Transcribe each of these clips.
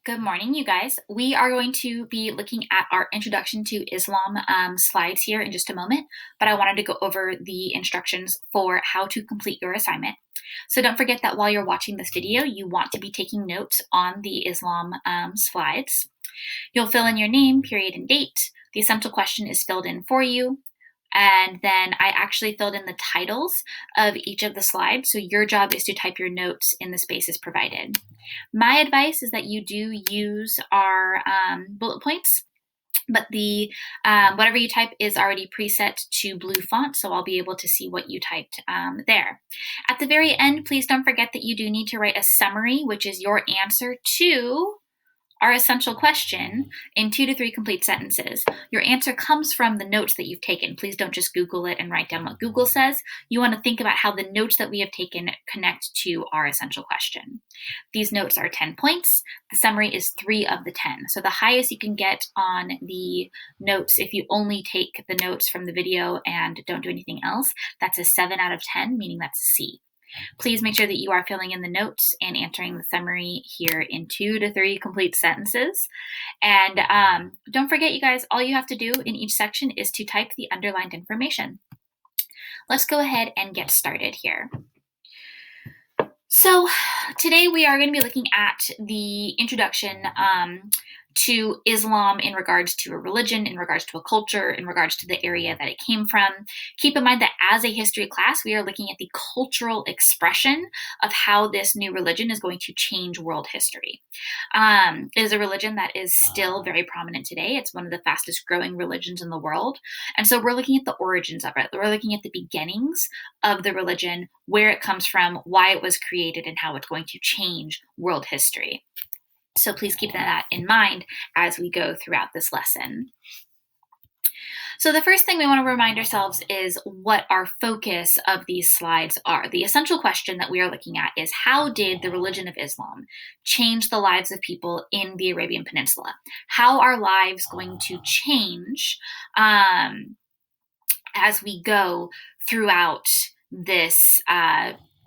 Good morning, you guys. We are going to be looking at our Introduction to Islam slides here in just a moment, but I wanted to go over the instructions for how to complete your assignment. So don't forget that while you're watching this video, you want to be taking notes on the Islam slides. You'll fill in your name, period, and date. The essential question is filled in for you. And then I actually filled in the titles of each of the slides. So your job is to type your notes in the spaces provided. My advice is that you do use our bullet points, but the whatever you type is already preset to blue font, so I'll be able to see what you typed there. At the very end, please don't forget that you do need to write a summary, which is your answer to our essential question in 2 to 3 complete sentences. Your answer comes from the notes that you've taken. Please don't just Google it and write down what Google says. You want to think about how the notes that we have taken connect to our essential question. These notes are 10 points. The summary is 3 of the 10. So the highest you can get on the notes, if you only take the notes from the video and don't do anything else, that's a 7 out of 10, meaning that's a C. Please make sure that you are filling in the notes and answering the summary here in 2 to 3 complete sentences. And don't forget, you guys, all you have to do in each section is to type the underlined information. Let's go ahead and get started here. So today we are going to be looking at the introduction to Islam in regards to a religion, in regards to a culture, in regards to the area that it came from. Keep in mind that as a history class, we are looking at the cultural expression of how this new religion is going to change world history. It is a religion that is still very prominent today. It's one of the fastest growing religions in the world. And so we're looking at the origins of it. We're looking at the beginnings of the religion, where it comes from, why it was created, and how it's going to change world history. So please keep that in mind as we go throughout this lesson. So the first thing we want to remind ourselves is what our focus of these slides are. The essential question that we are looking at is, how did the religion of Islam change the lives of people in the Arabian Peninsula? How are lives going to change as we go throughout this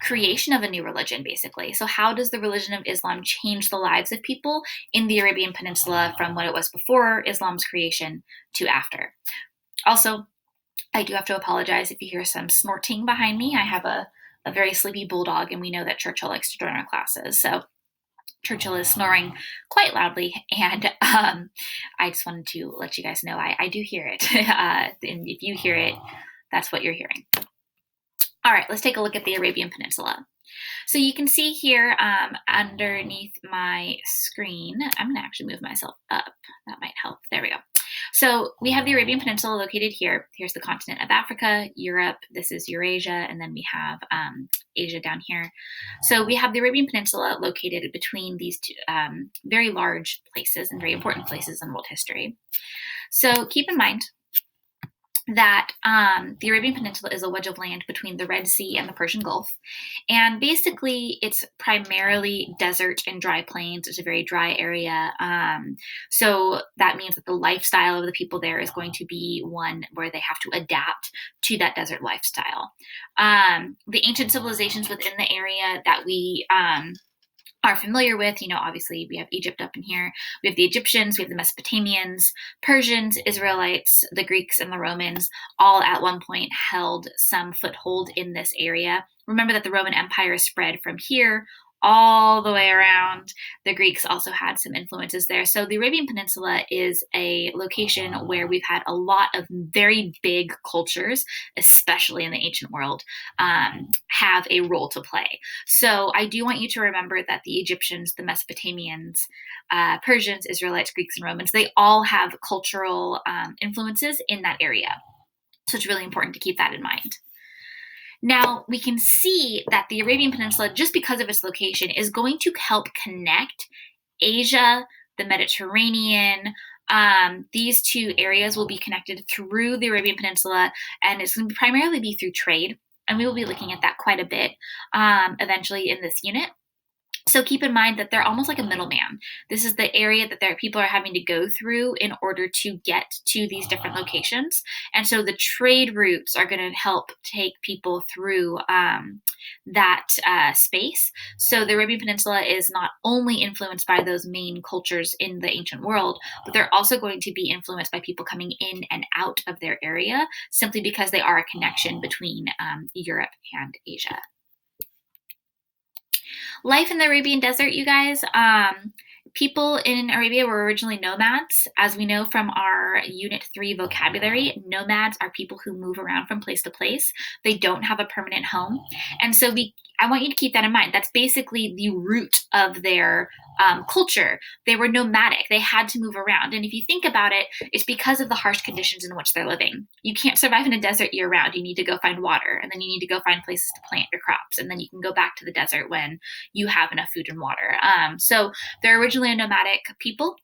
creation of a new religion, basically? So how does the religion of Islam change the lives of people in the Arabian Peninsula from what it was before Islam's creation to after? Also, I do have to apologize if you hear some snorting behind me. I have a very sleepy bulldog, and we know that Churchill likes to join our classes. So Churchill is snoring quite loudly, and I just wanted to let you guys know I do hear it. And if you hear it, that's what you're hearing. All right, let's take a look at the Arabian Peninsula. So you can see here underneath my screen, I'm going to actually move myself up. That might help. There we go. So we have the Arabian Peninsula located here. Here's the continent of Africa, Europe. This is Eurasia, and then we have Asia down here. So we have the Arabian Peninsula located between these two very large places and very important places in world history. So keep in mind that the Arabian Peninsula is a wedge of land between the Red Sea and the Persian Gulf. And basically, it's primarily desert and dry plains. It's a very dry area. So that means that the lifestyle of the people there is going to be one where they have to adapt to that desert lifestyle. The ancient civilizations within the area that we are familiar with, obviously we have Egypt up in here. We have the Egyptians, we have the Mesopotamians, Persians, Israelites, the Greeks, and the Romans all at one point held some foothold in this area. Remember that the Roman Empire spread from here all the way around. The Greeks also had some influences there. So the Arabian Peninsula is a location where we've had a lot of very big cultures, especially in the ancient world, have a role to play. So I do want you to remember that the Egyptians, the Mesopotamians, Persians, Israelites, Greeks, and Romans, they all have cultural influences in that area. So it's really important to keep that in mind. Now, we can see that the Arabian Peninsula, just because of its location, is going to help connect Asia, the Mediterranean. These two areas will be connected through the Arabian Peninsula, and it's going to primarily be through trade. And we will be looking at that quite a bit eventually in this unit. So keep in mind that they're almost like a middleman. This is the area that people are having to go through in order to get to these different locations. And so the trade routes are going to help take people through that space. So the Arabian Peninsula is not only influenced by those main cultures in the ancient world, but they're also going to be influenced by people coming in and out of their area simply because they are a connection between Europe and Asia. Life in the Arabian Desert, you guys. People in Arabia were originally nomads. As we know from our Unit 3 vocabulary, nomads are people who move around from place to place. They don't have a permanent home. And so I want you to keep that in mind. That's basically the root of their culture. They were nomadic. They had to move around. And if you think about it, it's because of the harsh conditions in which they're living. You can't survive in a desert year round. You need to go find water, and then you need to go find places to plant your crops, and then you can go back to the desert when you have enough food and water. So they're originally a nomadic people.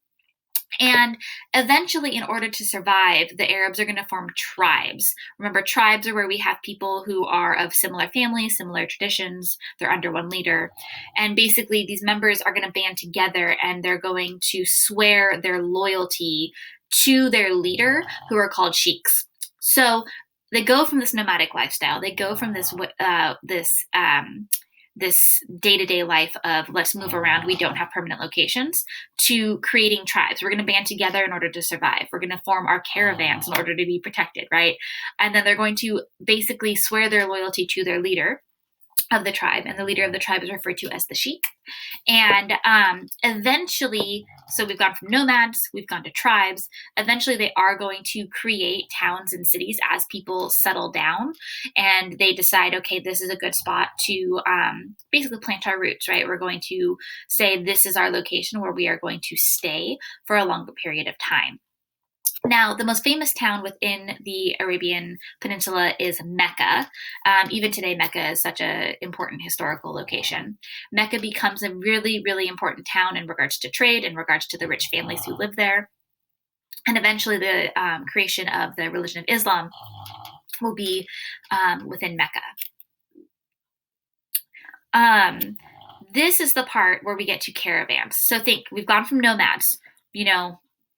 And eventually, in order to survive, the Arabs are going to form tribes. Remember, tribes are where we have people who are of similar families, similar traditions. They're under one leader. And basically, these members are going to band together and they're going to swear their loyalty to their leader, who are called sheikhs. So they go from this nomadic lifestyle. They go from this day-to-day life of let's move around, we don't have permanent locations, to creating tribes. We're going to band together in order to survive. We're going to form our caravans in order to be protected, right? And then they're going to basically swear their loyalty to their leader of the tribe, and the leader of the tribe is referred to as the sheikh. And eventually, so we've gone from nomads, we've gone to tribes. Eventually, they are going to create towns and cities as people settle down, and they decide, okay, this is a good spot to basically plant our roots, right? We're going to say this is our location where we are going to stay for a longer period of time. Now, the most famous town within the Arabian Peninsula is Mecca. Even today, Mecca is such an important historical location. Mecca becomes a really, really important town in regards to trade, in regards to the rich families who live there. And eventually, the creation of the religion of Islam will be within Mecca. This is the part where we get to caravans. So think, we've gone from nomads,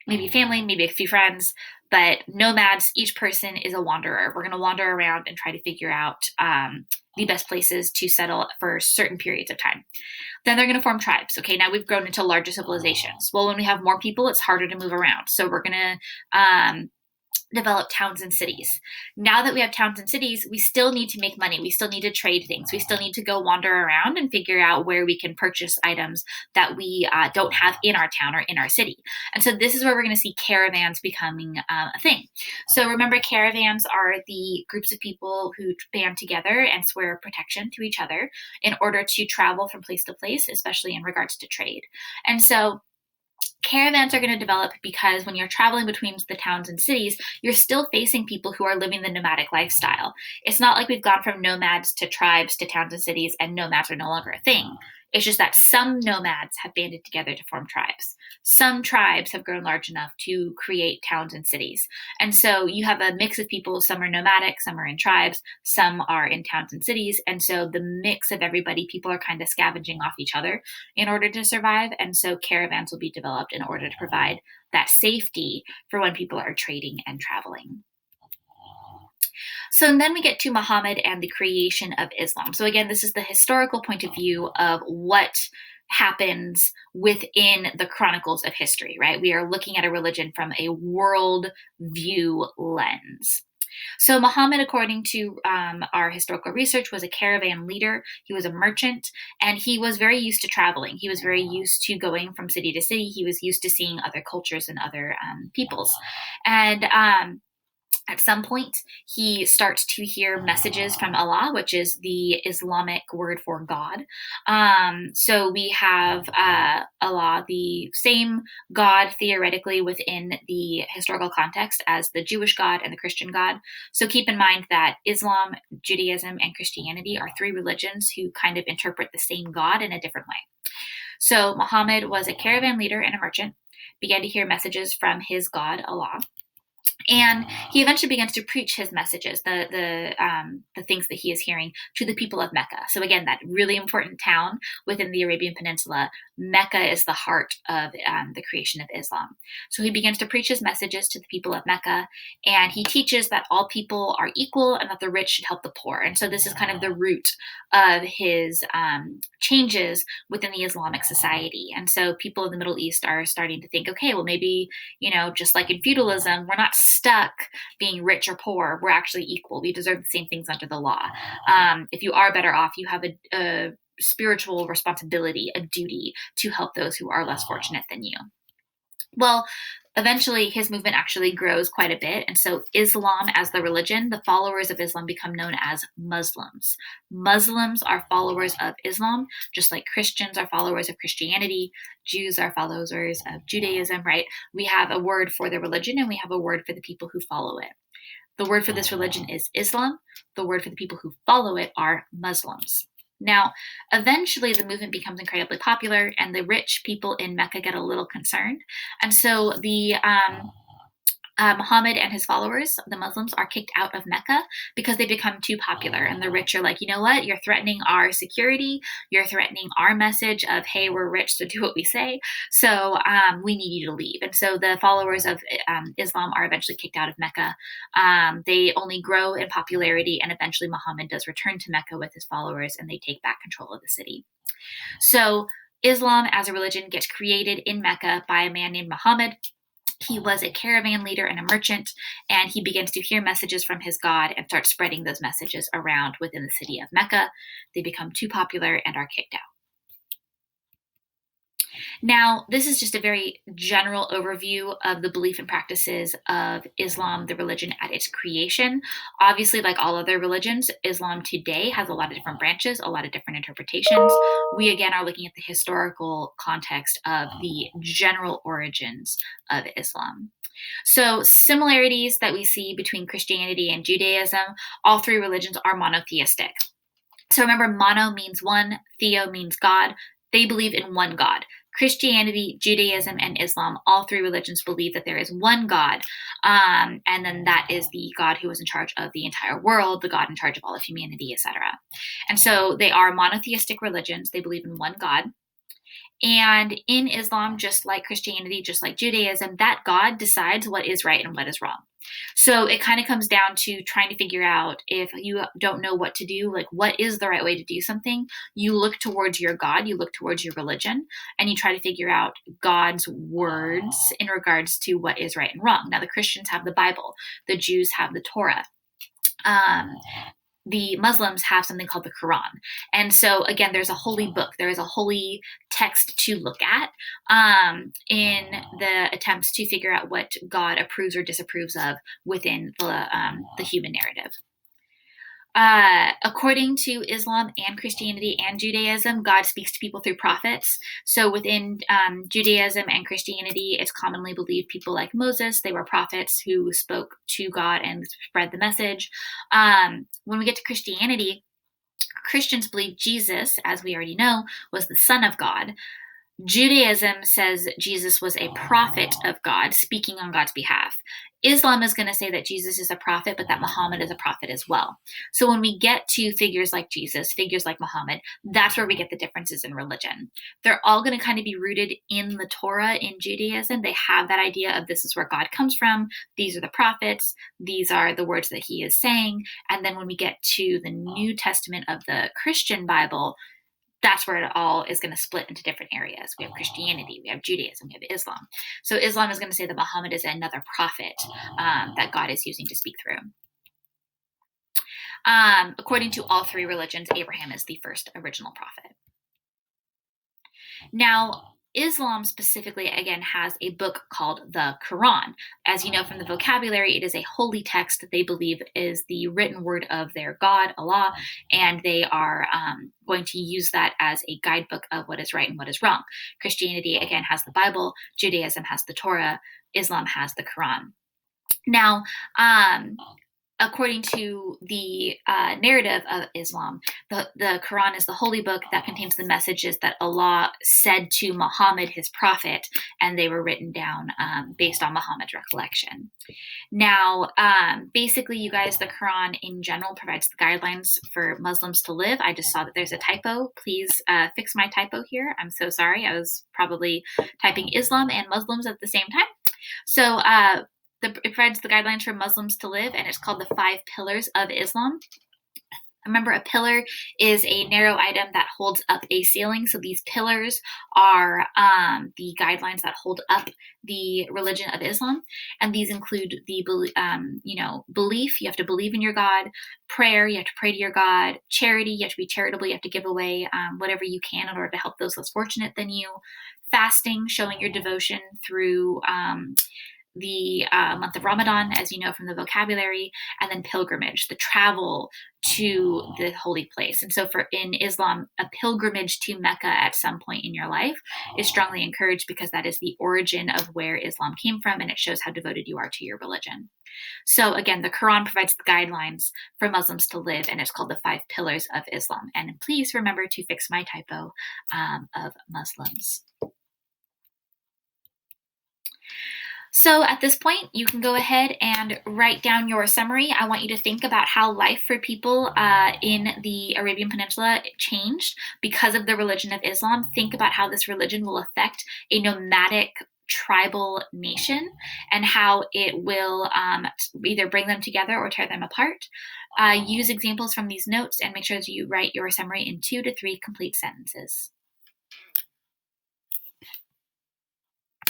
maybe family, maybe a few friends, but nomads, each person is a wanderer. We're going to wander around and try to figure out the best places to settle for certain periods of time. Then they're going to form tribes. Okay, now we've grown into larger civilizations. Well, when we have more people, it's harder to move around. So we're going to develop towns and cities. Now that we have towns and cities, we still need to make money. We still need to trade things. We still need to go wander around and figure out where we can purchase items that we don't have in our town or in our city. And so this is where we're going to see caravans becoming a thing. So remember, caravans are the groups of people who band together and swear protection to each other in order to travel from place to place, especially in regards to trade. And so caravans are going to develop because when you're traveling between the towns and cities, you're still facing people who are living the nomadic lifestyle. It's not like we've gone from nomads to tribes to towns and cities and nomads are no longer a thing. It's just that some nomads have banded together to form tribes. Some tribes have grown large enough to create towns and cities. And so you have a mix of people. Some are nomadic, some are in tribes, some are in towns and cities. And so the mix of everybody, people are kind of scavenging off each other in order to survive. And so caravans will be developed in order to provide that safety for when people are trading and traveling. So then we get to Muhammad and the creation of Islam. So again, this is the historical point of view of what happens within the chronicles of history, right? We are looking at a religion from a world view lens. So Muhammad, according to our historical research, was a caravan leader. He was a merchant, and he was very used to traveling. He was very used to going from city to city. He was used to seeing other cultures and other peoples. And at some point, he starts to hear messages from Allah, which is the Islamic word for God. So we have Allah, the same God theoretically within the historical context as the Jewish God and the Christian God. So keep in mind that Islam, Judaism, and Christianity are three religions who kind of interpret the same God in a different way. So Muhammad was a caravan leader and a merchant, began to hear messages from his God, Allah. And he eventually begins to preach his messages, the things that he is hearing, to the people of Mecca. So again, that really important town within the Arabian Peninsula, Mecca is the heart of the creation of Islam. So he begins to preach his messages to the people of Mecca, and he teaches that all people are equal and that the rich should help the poor. And so this is kind of the root of his changes within the Islamic society. And so people in the Middle East are starting to think, okay, well, maybe, just like in feudalism, we're not stuck being rich or poor. We're actually equal. We deserve the same things under the law. If you are better off, you have a spiritual responsibility, a duty to help those who are less fortunate than you. Well, eventually his movement actually grows quite a bit. And so Islam as the religion, the followers of Islam become known as Muslims. Muslims are followers of Islam, just like Christians are followers of Christianity. Jews are followers of Judaism, right? We have a word for the religion and we have a word for the people who follow it. The word for this religion is Islam. The word for the people who follow it are Muslims. Now, eventually the movement becomes incredibly popular and the rich people in Mecca get a little concerned. And so the Muhammad and his followers, the Muslims, are kicked out of Mecca because they become too popular. And the rich are like, you know what? You're threatening our security. You're threatening our message of, hey, we're rich, so do what we say. So we need you to leave. And so the followers of Islam are eventually kicked out of Mecca. They only grow in popularity, and eventually Muhammad does return to Mecca with his followers, and they take back control of the city. So Islam as a religion gets created in Mecca by a man named Muhammad. He was a caravan leader and a merchant, and he begins to hear messages from his God and starts spreading those messages around within the city of Mecca. They become too popular and are kicked out. Now, this is just a very general overview of the belief and practices of Islam, the religion at its creation. Obviously, like all other religions, Islam today has a lot of different branches, a lot of different interpretations. We again are looking at the historical context of the general origins of Islam. So, similarities that we see between Christianity and Judaism, all three religions are monotheistic. So remember, mono means one, theo means God. They believe in one God. Christianity, Judaism, and Islam, all three religions believe that there is one God, and then that is the God who is in charge of the entire world, the God in charge of all of humanity, etc. And so they are monotheistic religions. They believe in one God. And in Islam, just like Christianity, just like Judaism, that God decides what is right and what is wrong. So it kind of comes down to trying to figure out, if you don't know what to do, like what is the right way to do something, you look towards your God, you look towards your religion, and you try to figure out God's words in regards to what is right and wrong. Now, the Christians have the Bible, the Jews have the Torah. The Muslims have something called the Quran. And so, again, there's a holy book. There is a holy text to look at in the attempts to figure out what God approves or disapproves of within the human narrative. According to Islam and Christianity and Judaism, God speaks to people through prophets. So within Judaism and Christianity, it's commonly believed people like Moses, they were prophets who spoke to God and spread the message. When we get to Christianity, Christians believe Jesus, as we already know, was the Son of God. Judaism says Jesus was a prophet of God, speaking on God's behalf. Islam is going to say that Jesus is a prophet, but that Muhammad is a prophet as well. So when we get to figures like Jesus, figures like Muhammad, that's where we get the differences in religion. They're all going to kind of be rooted in the Torah in Judaism. They have that idea of this is where God comes from. These are the prophets. These are the words that he is saying. And then when we get to the New Testament of the Christian Bible, that's where it all is going to split into different areas. We have Christianity, we have Judaism, we have Islam. So Islam is going to say that Muhammad is another prophet that God is using to speak through. According to all three religions, Abraham is the first original prophet. Now, Islam specifically, again, has a book called the Quran. As you know from the vocabulary, it is a holy text that they believe is the written word of their God, Allah, and they are going to use that as a guidebook of what is right and what is wrong. Christianity, again, has the Bible. Judaism has the Torah. Islam has the Quran. Now, according to the narrative of Islam, the Quran is the holy book that contains the messages that Allah said to Muhammad, his prophet, and they were written down based on Muhammad's recollection. Now, basically, you guys, the Quran in general provides the guidelines for Muslims to live. I just saw that there's a typo. Please fix my typo here. I'm so sorry. I was probably typing Islam and Muslims at the same time. So it provides the guidelines for Muslims to live, and it's called the 5 Pillars of Islam. Remember, a pillar is a narrow item that holds up a ceiling. So these pillars are the guidelines that hold up the religion of Islam, and these include the belief. You have to believe in your God. Prayer, you have to pray to your God. Charity, you have to be charitable. You have to give away whatever you can in order to help those less fortunate than you. Fasting, showing your devotion through the month of Ramadan, as you know from the vocabulary, and then pilgrimage, the travel to the holy place. And so in Islam, a pilgrimage to Mecca at some point in your life is strongly encouraged because that is the origin of where Islam came from, and it shows how devoted you are to your religion. So again, the Quran provides the guidelines for Muslims to live, and it's called the 5 Pillars of Islam. And please remember to fix my typo of Muslims. So at this point, you can go ahead and write down your summary. I want you to think about how life for people in the Arabian Peninsula changed because of the religion of Islam. Think about how this religion will affect a nomadic tribal nation and how it will either bring them together or tear them apart. Use examples from these notes and make sure that you write your summary in 2 to 3 complete sentences.